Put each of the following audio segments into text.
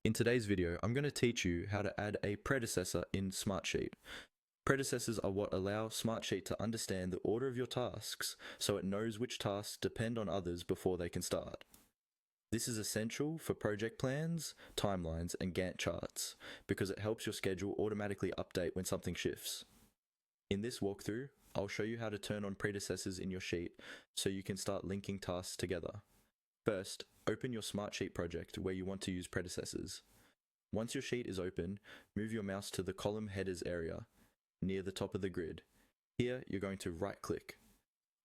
In today's video, I'm going to teach you how to add a predecessor in Smartsheet. Predecessors are what allow Smartsheet to understand the order of your tasks so it knows which tasks depend on others before they can start. This is essential for project plans, timelines, and Gantt charts because it helps your schedule automatically update when something shifts. In this walkthrough, I'll show you how to turn on predecessors in your sheet so you can start linking tasks together. First, open your Smartsheet project where you want to use predecessors. Once your sheet is open, move your mouse to the column headers area, near the top of the grid. Here, you're going to right-click.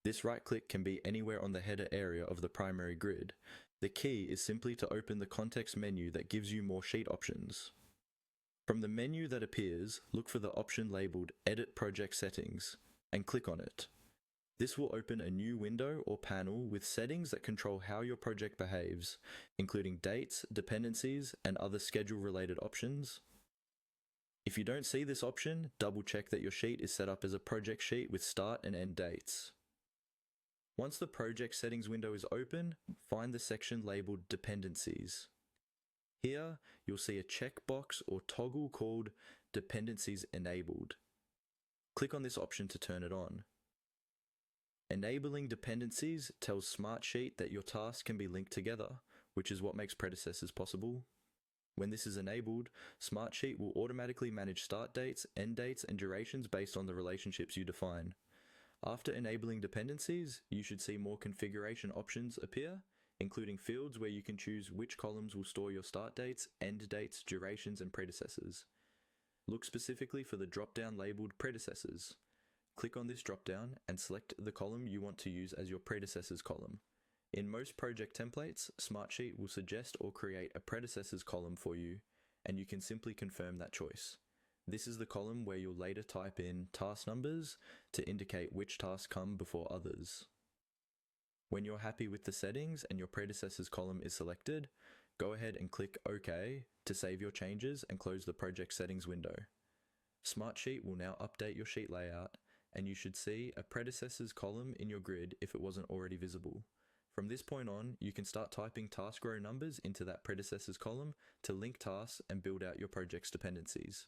This right-click can be anywhere on the header area of the primary grid. The key is simply to open the context menu that gives you more sheet options. From the menu that appears, look for the option labeled Edit Project Settings, and click on it. This will open a new window or panel with settings that control how your project behaves, including dates, dependencies, and other schedule-related options. If you don't see this option, double-check that your sheet is set up as a project sheet with start and end dates. Once the project settings window is open, find the section labeled Dependencies. Here, you'll see a checkbox or toggle called Dependencies Enabled. Click on this option to turn it on. Enabling dependencies tells Smartsheet that your tasks can be linked together, which is what makes predecessors possible. When this is enabled, Smartsheet will automatically manage start dates, end dates, and durations based on the relationships you define. After enabling dependencies, you should see more configuration options appear, including fields where you can choose which columns will store your start dates, end dates, durations, and predecessors. Look specifically for the drop-down labeled Predecessors. Click on this drop-down and select the column you want to use as your predecessors column. In most project templates, Smartsheet will suggest or create a predecessors column for you, and you can simply confirm that choice. This is the column where you'll later type in task numbers to indicate which tasks come before others. When you're happy with the settings and your predecessors column is selected, go ahead and click OK to save your changes and close the project settings window. Smartsheet will now update your sheet layout, and you should see a predecessors column in your grid if it wasn't already visible. From this point on, you can start typing task row numbers into that predecessors column to link tasks and build out your project's dependencies.